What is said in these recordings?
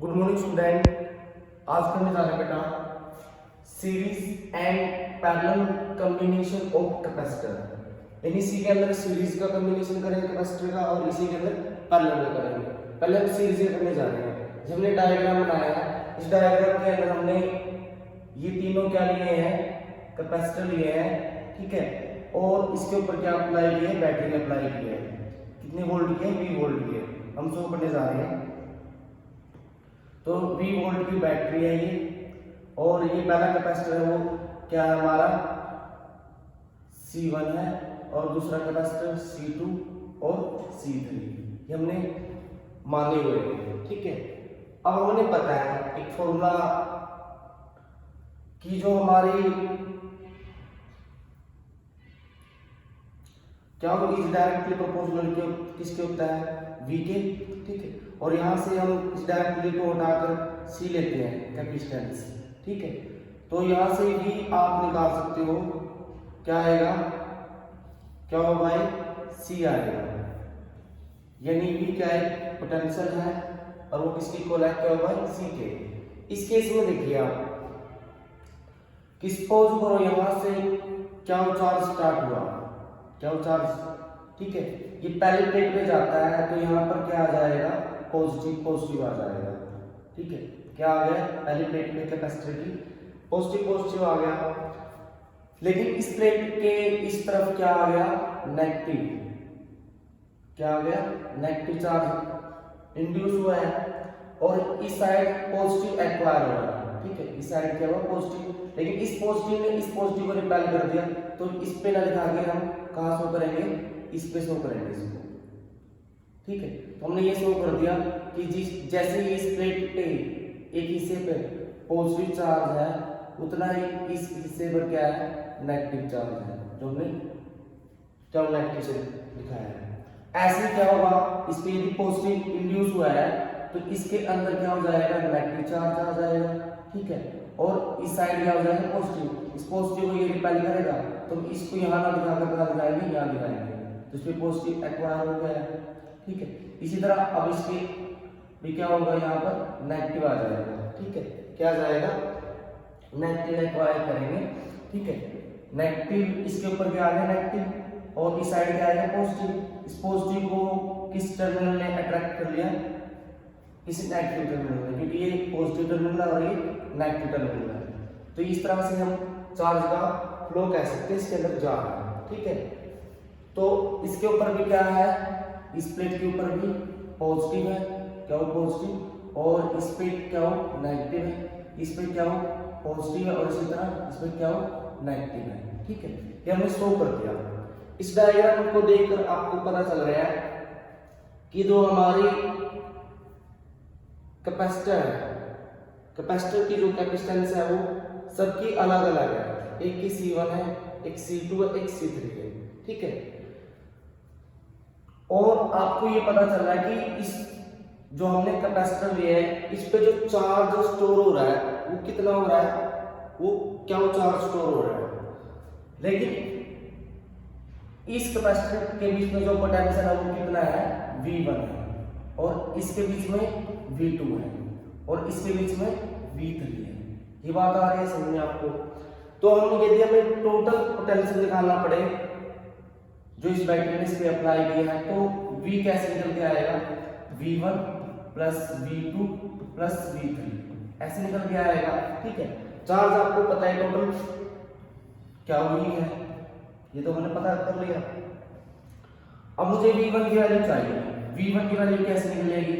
Good morning student. आज करने जा रहे हैं बेटा series and parallel combination of capacitor. यानी इसी के अंदर सीरीज का कॉम्बिनेशन करेंगे कैपेसिटर का और इसी के अंदर पैरेलल का करेंगे। पहले हम सीरीज का करने जा रहे हैं। जो हमने डायग्राम बनाया है, इस डायग्राम के अंदर हमने ये तीनों क्या लिए हैं, कैपेसिटर लिए हैं, ठीक है। और इसके ऊपर क्या अप्लाई किया है, बैटरी अप्लाई किया है। कितने वोल्ट की है, V वोल्ट की है। हम शो करने जा रहे हैं। तो V वोल्ट की बैटरी है ये, और ये पहला कैपेसिटर है वो क्या है हमारा C1 है, और दूसरा कैपेसिटर C2 और C3 ये हमने माने हुए हैं, ठीक है। अब हमें पता है एक फॉर्मूला कि जो हमारी क्या वो इस डायरेक्टली प्रोपोर्शनल के किसके होता है, V के, ठीक है। और यहाँ से हम इस डायरेक्टली को हटाकर C लेते हैं कैपेसिटेंस, ठीक है। तो यहाँ से भी आप निकाल सकते हो, क्या आएगा, क्या होगा भाई, C आएगा। यानी V क्या है, पोटेंशियल है, और वो किसकी इक्वल है, क्या होगा, C के। इस केस में देखिए आप कि सपोज करो यहाँ से क्या चार्ज स्टार्ट हुआ, क्या चार्ज, ठीक है। ये पहले प्लेट में जाता है तो यहाँ पर क्या आ जाएगा, पॉजिटिव पॉजिटिव आ जाएगा, ठीक है। क्या आ गया, पहली प्लेट में कैपेसिटर की पॉजिटिव पॉजिटिव आ गया। लेकिन इस प्लेट के इस तरफ क्या आ गया, नेगेटिव, क्या आ गया, नेगेटिव चार्ज इंड्यूस हुआ है, और इस साइड पॉजिटिव एक्वायर हो रहा है, ठीक है। इस साइड क्या हुआ, पॉजिटिव, लेकिन इस पॉजिटिव ने इस पॉजिटिव को रिपेल कर दिया, तो इस पे ना दिखा के हम कहाँ शो करेंगे, इस पे शो करेंगे इसको, ठीक है। तो हमने ये शो कर दिया कि जैसे ही इस प्लेट पे एक हिस्से पे पॉजिटिव चार्ज है, उतना ही इस हिस्से पर क्या है, नेगेटिव चार्ज है, जो हमने क्या नेगेटिव से दिखाया है। ऐसे क्या होगा, इस पे यदि पॉजिटिव इंड्यूस हुआ है तो इसके अंदर क्या हो जाएगा, नेगेटिव चार्ज आ जाएगा, ठीक है। और इस साइड क्या हो जाएगा, पॉजिटिव। इस पॉजिटिव को ये रिपेल करेगा, तो इसको यहाँ ना दिखाकर कहाँ दिखाएंगे, यहाँ दिखाएंगे, तो इस पे पॉजिटिव एक्वायर हो गया है, ठीक है। इसी तरह अब इसके भी क्या होगा, यहाँ पर नेगेटिव आ जाएगा, ठीक है। क्या आ जाएगा, नेगेटिव एक्वायर करेंगे, ठीक है। नेगेटिव इसके ऊपर क्या आ गया, नेगेटिव, और इस साइड क्या आएगा, पॉजिटिव। इस पॉजिटिव को किस टर्मिनल ने अट्रैक्ट कर लिया, इस नेगेटिव टर्मिनल ने, क्योंकि ये पॉजिटिव टर्मिनल है और ये नेगेटिव टर्मिनल है। तो इस तरह से हम चार्ज का फ्लो कह सकते हैं, इसके अंदर जा रहा है, ठीक है। तो इसके ऊपर भी क्या है, इस प्लेट के ऊपर भी पॉजिटिव है, क्या हो, पॉजिटिव, और इस पे क्या हो, नेगेटिव है, इस पे क्या हो, पॉजिटिव है, और इसी तरह इस पे क्या हो, नेगेटिव है, ठीक है। ये हमने शो कर दिया। इस डायग्राम को देखकर आपको पता चल रहा है कि जो हमारी कैपेसिटर है, कैपेसिटर की जो कैपेसिटेंस है वो सबकी अलग अलग है। एक की C1 है, एक C2 है, एक C3 है, ठीक है। और आपको ये पता चल रहा है कि इस जो हमने कैपेसिटर लिया है, इस पे जो चार्ज स्टोर हो रहा है वो कितना हो रहा है, वो क्या वो चार्ज स्टोर हो रहा है। लेकिन इस कैपेसिटर के बीच में जो पोटेंशियल है वो कितना है, V1 है, और इसके बीच में V2 है, और इसके बीच में V3 है। ये बात आ रही है समझ में आपको। तो हम यदि हमें टोटल पोटेंशियल निकालना पड़े जो इस बैटरी ने इस पे अप्लाई किया है, तो V कैसे निकल के आएगा, V1 plus V2 plus V3 ऐसे निकल के आएगा, ठीक है। चार्ज आपको पता है टोटल क्या हुई है, ये तो मैंने पता कर लिया। अब मुझे V1 की वैल्यू चाहिए। V1 की वैल्यू कैसे निकलेगी,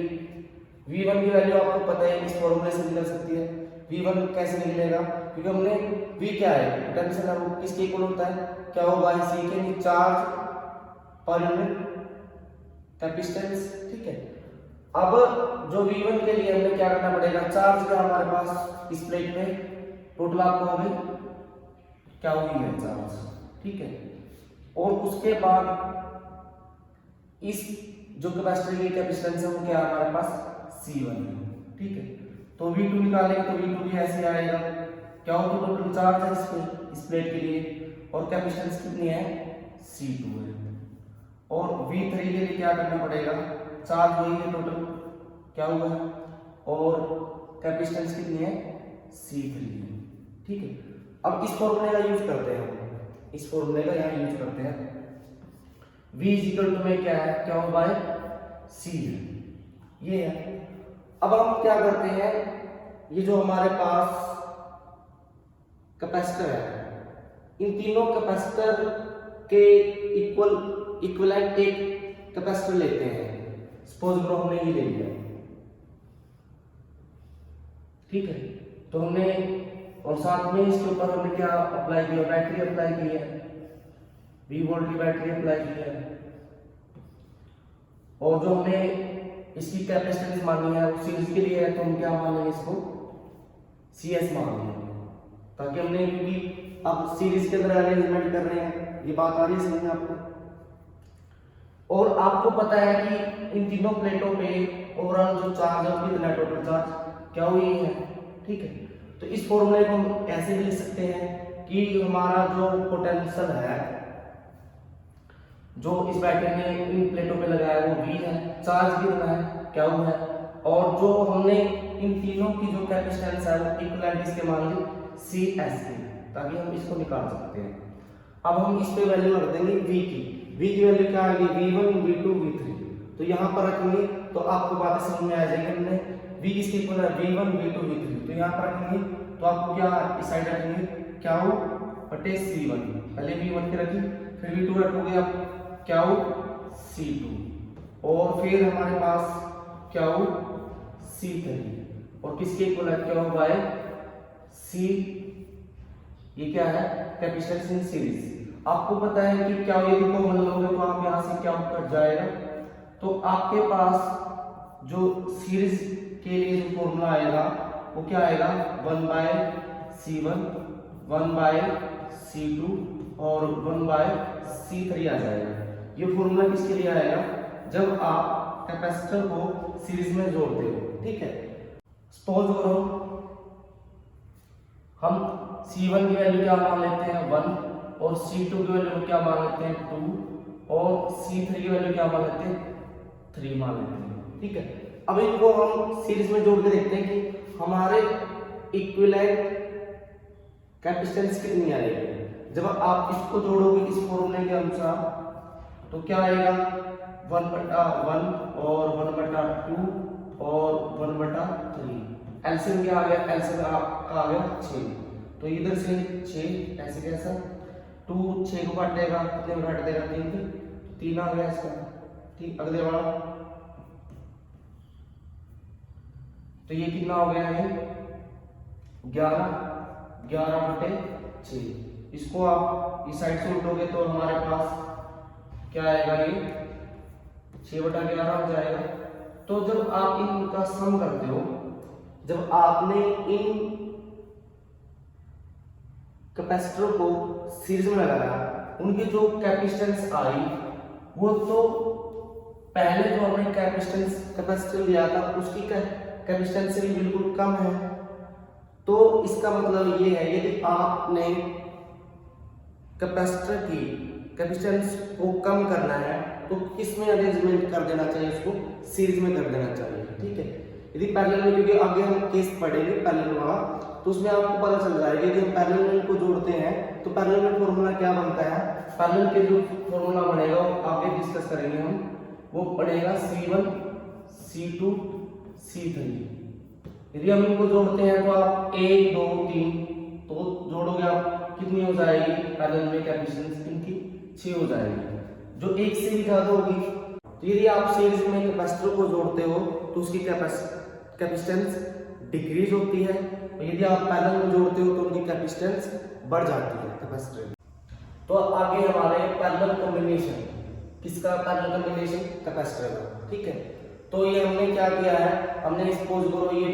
V1 की वैल्यू आपको पता है इस फॉर्मूले से निकल सकती है। V1 कैसे निकलेगा, क्योंकि हमने V क्या है, पोटेंशियल है, वो किसके इक्वल होता है, क्या होगा, C के, चार्ज पर यूनिट कैपेसिटेंस, ठीक है। अब जो V1 के लिए हमें क्या करना पड़ेगा, चार्ज का हमारे पास इस प्लेट में टोटल आपको हमें क्या हुई है, चार्ज, ठीक है। और उसके बाद इस जो कैपेसिटर की कैपेसिटेंस है वो क्या है हमारे पास, C1 है, ठीक है। तो V2 निकालेंगे तो V2 भी ऐसे आएगा, क्या होगा, टोटल चार्ज है इस प्लेट के लिए, और कैपेसिटेंस कितनी है, C2 है। और V3 के लिए क्या करना पड़ेगा, चार्ज वही है, टोटल क्या हुआ है, और कैपेसिटेंस कितनी है, C3 है। ठीक है, अब इस फॉर्मूले का यूज करते हैं, इस फॉर्मूले का यहाँ यूज करते हैं। V इक्वल टू में क्या है, क्या हो बाय C है, ये है। अब हम क्या करते हैं, ये जो हमारे पास कैपेसिटर है, इन तीनों कैपेसिटर के इक्विवेलेंट एक कैपेसिटर लेते हैं। सपोज करो हमने ये ले लिया, ठीक है, तो हमने और साथ में इसके ऊपर हमने क्या अप्लाई किया, बैटरी अप्लाई की है, 20 वोल्ट की बैटरी अप्लाई की है, और जो हमने इसकी कैपेसिटेंस मानी है वो सीरीज के लिए है, तो हम क्या मानेंगे, इसको CS मान लेंगे, ताकि हमने क्योंकि अब सीरीज के अंदर अरेंजमेंट कर रहे हैं। ये बात आ रही है समझ में आपको। और आपको पता है कि इन तीनों प्लेटों पे ओवरऑल जो चार्ज है कितना, टोटल चार्ज क्या हुई है, ठीक है। तो इस फॉर्मूले को हम ऐसे भी लिख सकते हैं कि हमारा जो पोटेंशियल है जो इस बैटरी ने इन प्लेटों पे लगाया है वो V है, चार्ज कितना है, क्या हुआ है, और जो हमने इन तीनों की जो कैपेसिटेंस है वो इक्विवेलेंट इसके मान ली CS की, ताकि हम इसको निकाल सकते हैं। अब हम इस पे वैल्यू रख देंगे V की वैल्यू क्या आएगी, V1 V2 V3, तो यहाँ पर रखेंगे तो आपको बातें समझ में आ जाएगी। हमने V किसके इक्वल है, V1 V2 V3, तो यहाँ पर रखेंगे तो आपको क्या इस साइड रखेंगे, क्या हो बटे C1, पहले V1 पे रखी, फिर V2 रखोगे आप क्या हो C2, और फिर हमारे पास क्या हो C3, और किसके इक्वल है, क्या हो बाय C, ये क्या है कैपेसिटेंस इन सीरीज। आपको पता है कि क्या यदि कॉमन लोगे तो आप यहाँ से क्या कट जाएगा, तो आपके पास जो सीरीज के लिए जो फॉर्मूला आएगा वो क्या आएगा, 1/C1 1/C2 और 1/C3 आ जाएगा। ये फॉर्मूला किसके लिए आएगा, जब आप कैपेसिटर को सीरीज में जोड़ते हो, ठीक है। सपोज करो हम C1 की वैल्यू क्या मान लेते हैं 1, और C2 की वैल्यू क्या मान लेते हैं 2, और C3 की वैल्यू क्या मान लेते हैं 3 मान लेते हैं, ठीक है। अब इनको हम सीरीज में जोड़ के देखते हैं कि हमारे इक्विवेलेंट कैपेसिटेंस कितनी आएगी। जब आप इसको जोड़ोगे इस फॉर्मूले के अनुसार तो क्या आएगा, 1/1 और 1/2 और 1/3, एलसीएम क्या आ गया, एलसीएम आपका आ गया 6, तो इधर से 6 ऐसे कैसा 2 6 को काट देगा, कितने में काट देगा 3 आ गया इसका, ठीक। अगले वाला तो ये कितना हो गया है 11/6, इसको आप इस साइड से उठोगे तो हमारे पास क्या आएगा, ये 6/11 हो जाएगा। तो जब आप इनका सम करते हो, जब आपने इन कैपेसिटर को सीरीज में लगाया, उनकी जो कैपेसिटेंस आई वो तो पहले जो हमने कैपेसिटर लिया था उसकी कैपेसिटेंस से भी बिल्कुल कम है। तो इसका मतलब ये है यदि आपने कैपेसिटर की कैपेसिटेंस को कम करना है तो किस में अरेंजमेंट कर देना चाहिए, उसको सीरीज में कर देना चाहिए, ठीक है। यदि पैरेलल में, क्योंकि आगे हम केस पढ़ेंगे पैरेलल वाला, तो उसमें आपको पता चल जाएगा यदि हम पैरेलल में को जोड़ते हैं तो पैरेलल में फॉर्मूला क्या बनता है, पैरेलल के जो फॉर्मूला बनेगा वो आगे डिस्कस करेंगे हम, वो पड़ेगा C1 C2 C3। यदि हम इनको जोड़ते हैं तो आप 1 2 3 तो जोड़ोगे आप कितनी हो जाएगी, पैरेलल में कैपेसिटेंस इनकी 6 हो जाएगी, जो 1 से भी ज्यादा होगी। तो यदि आप सीरीज में कैपेसिटर को जोड़ते हो तो उसकी कैपेसिटेंस डिक्रीज होती है, और यदि आप पैरेलल में जोड़ते हो तो उनकी कैपेसिटेंस बढ़ जाती है कैपेसिटर। तो आगे हमारे पैरेलल कॉम्बिनेशन, किसका पैरेलल कॉम्बिनेशन, कैपेसिटर का, ठीक है। तो ये हमने क्या किया है, हमने सपोज करो ये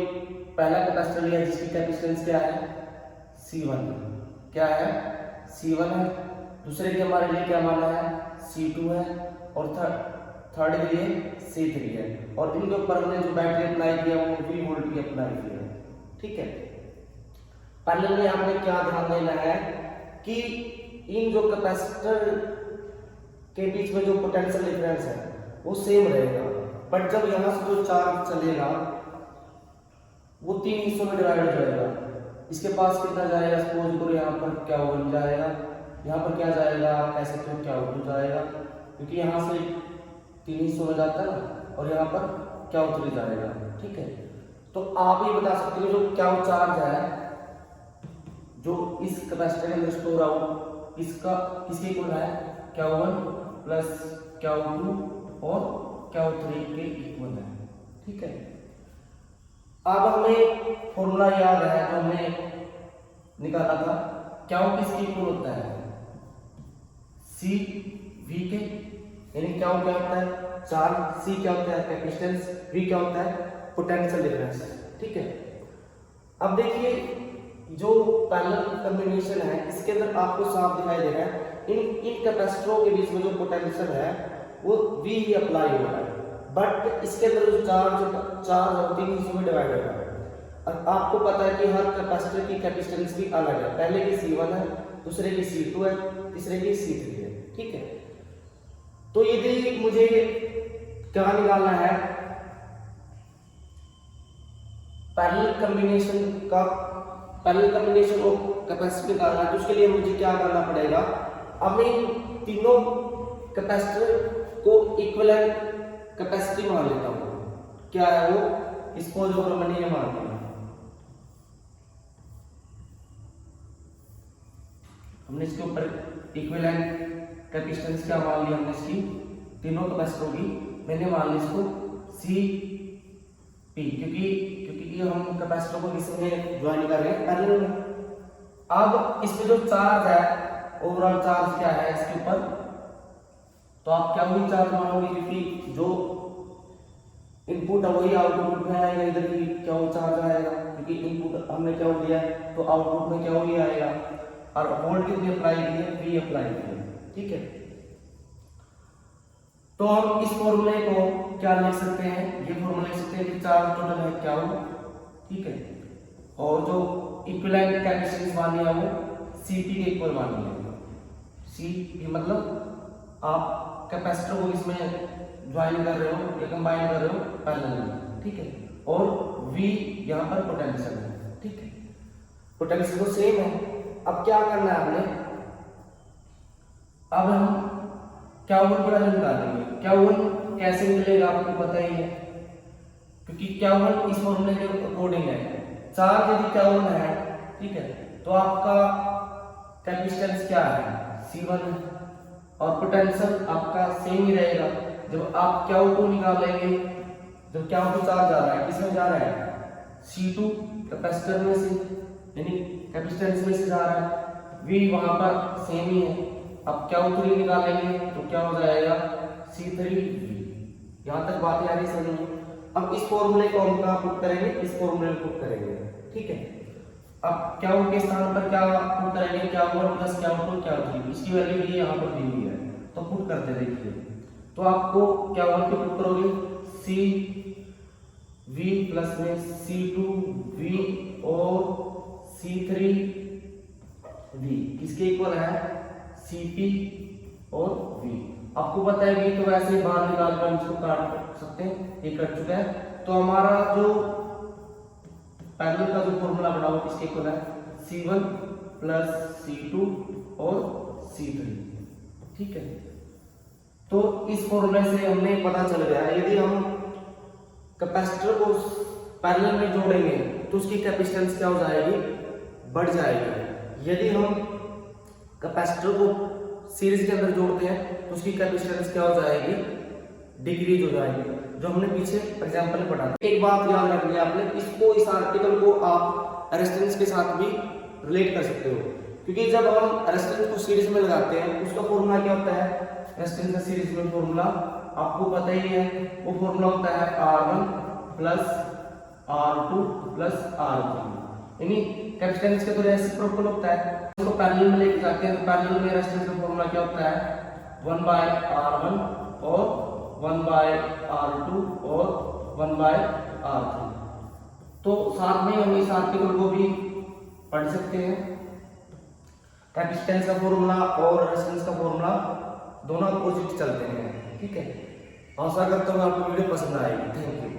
पहला कैपेसिटर लिया जिसकी कैपेसिटेंस क्या है C1, क्या है C1 है, दूसरे के हमारे लिए क्या माना है C2 है, और थर्ड के लिए C3 है, और इनके ऊपर हमने जो बैटरी अप्लाई किया वो 20 वोल्ट की अप्लाई किया है, ठीक है। पैरेलल में आपने क्या ध्यान देना है कि इन जो कैपेसिटर के बीच में जो पोटेंशियल डिफरेंस है वो सेम रहेगा, बट जब यहाँ से जो चार्ज चलेगा तीन हिस्सों में डिवाइड हो जाएगा। इसके पास कितना जाएगा, सपोज करो यहाँ पर क्या वन जाएगा, यहाँ पर क्या जाएगा, कह सकते हो क्या टू जाएगा, क्योंकि यहाँ से तीन हिस्सों में जाता है ना, और यहाँ पर क्या थ्री जाएगा। ठीक है, तो आप ये बता सकते हो जो क्या चार्ज है जो इस कैपेसिटर के अंदर स्टोर आउट इसका किसके इक्वल है, क्या वन प्लस क्या टू और क्या थ्री के इक्वल है। ठीक है, अब हमें फॉर्मूला याद है जो हमने निकाला था, क्या किसके इक्वल होता है, सी वी के, यानी क्या होता है चार्ज, सी क्या होता है कैपेसिटेंस, वी क्या होता है पोटेंशियल डिफरेंस। ठीक है, अब देखिए जो पैरेलल कॉम्बिनेशन है इसके अंदर आपको साफ दिखाई दे रहा है इन कैपेसिटरों के बीच में जो पोटेंशियल है वो वी ही अप्लाई हो रहा है, बट इसके अंदर जो चार्ज और तीन हिस्सों में डिवाइड हो रहा है। और आपको पता है कि हर कैपेसिटर की कैपेसिटेंस भी अलग है, पहले की C1 है, दूसरे की C2 है, तीसरे की C3 है। ठीक है, तो यदि मुझे क्या निकालना है पैरेलल कॉम्बिनेशन ऑफ कैपेसिटर निकालना है, तो उसके लिए मुझे क्या करना पड़ेगा, अब मैं तीनों कैपेसिटर को इक्विवेलेंट कैपेसिटी मान लेता हूं। क्या है वो, इसको जो मैंने ये मान लिया, हमने इसके ऊपर इक्विवेलेंट कैपेसिटेंस क्या मान लिया, हमने इसकी तीनों कैपेसिटरों की मैंने मान ली इसको सी पी, क्योंकि ये हम कैपेसिटर को किसमें ज्वाइन कर रहे हैं पैरेलल में। अब इसमें जो चार्ज है ओवरऑल चार्ज क्या है इसके ऊपर, तो आप क्या वही चार्ज मानोगे, क्योंकि जो इनपुट है वही आउटपुट में आएगा, इधर भी क्या वो चार्ज आएगा, क्योंकि इनपुट हमने क्या दिया है तो आउटपुट में क्या वही आएगा, और वोल्ट कितने अप्लाई किए, वी अप्लाई किए। ठीक है, तो हम इस फॉर्मूले को क्या लिख सकते हैं, ये फॉर्मूला लिख सकते हैं कि चार्ज टोटल है क्या हो। ठीक है, और जो इक्विवेलेंट कैपेसिटेंस मानी है वो Cp के इक्वल मानी है। Cp मतलब आप कैपेसिटर को इसमें ज्वाइन कर रहे हो या कंबाइन कर रहे हो पैरेलल में। ठीक है, और V यहाँ पर पोटेंशियल है। ठीक है, पोटेंशियल तो सेम है। अब क्या करना है हमने, अब हम क्या वन की वैल्यू निकालेंगे। क्या वन कैसे निकलेगा आपको पता ही है, क्योंकि क्या वन इस फॉर्मूले के अकॉर्डिंग है, चार्ज यदि क्या वन है, ठीक है, तो आपका कैपेसिटेंस क्या है C1 है, और पोटेंशियल आपका सेम ही रहेगा। जब आप क्या को निकालेंगे, जब क्या को चार्ज जा रहा है किसमें जा रहा है, C2 कैपेसिटर में से, यानी कैपेसिटेंस में से जा रहा है, V वहां पर सेम ही है। अब क्या थ्री निकालेंगे तो क्या हो जाएगा C3V। यहां तक बात आ रही समझ में। अब इस फॉर्मूले को हम कहां पुट करेंगे, इस फॉर्मूले में पुट करेंगे। ठीक है, अब क्या के स्थान पर क्या पुट करेंगे, क्या वन प्लस क्या टू क्या थ्री, इसकी वैल्यू ये यहां पर दी हुई है, तो पुट करते देखिए। तो आपको क्या वन के पुट करोगे CV प्लस में C2V और C3V किसके इक्वल है, Cp और V। आपको पता है V तो वैसे बाहर निकाल कर हम इसको काट सकते हैं, ये कट चुका है। तो हमारा जो पैरेलल का जो फॉर्मूला बना वो किसके इक्वल है, C1 प्लस C2 और C3। ठीक है, तो इस फॉर्मूले से हमने पता चल गया यदि हम कैपेसिटर को पैरेलल में जोड़ेंगे तो उसकी कैपेसिटेंस क्या हो जाएगी, बढ़ जाएगी। यदि हम कैपेसिटर को सीरीज के अंदर जोड़ते हैं तो उसकी कैपेसिटेंस क्या हो जाएगी, डिक्रीज हो जाएगी, जो हमने पीछे एग्जांपल में पढ़ा था। एक बात याद रखनी है आपने, इसको इस आर्टिकल को आप रेजिस्टेंस के साथ भी रिलेट कर सकते हो, क्योंकि जब हम रेजिस्टेंस को सीरीज में लगाते हैं उसका फॉर्मूला क्या होता है, रेजिस्टेंस का सीरीज में फॉर्मूला आपको पता ही है, वो फॉर्मूला होता है R1 plus R2 plus R3, यानी कैपेसिटेंस के तो रेसिप्रोकल होता है। इसको पैरेलल में लेके जाते हैं तो पैरेलल में रेजिस्टेंस का फॉर्मूला क्या होता है, 1/R1 और 1/R2 और 1/R3। तो साथ में हम इस आर्टिकल को भी पढ़ सकते हैं। कैपेसिटेंस का फॉर्मूला और रेजिस्टेंस का फॉर्मूला दोनों अपोजिट चलते हैं। ठीक है, आशा करता हूँ आपको वीडियो पसंद आएगी। Thank you.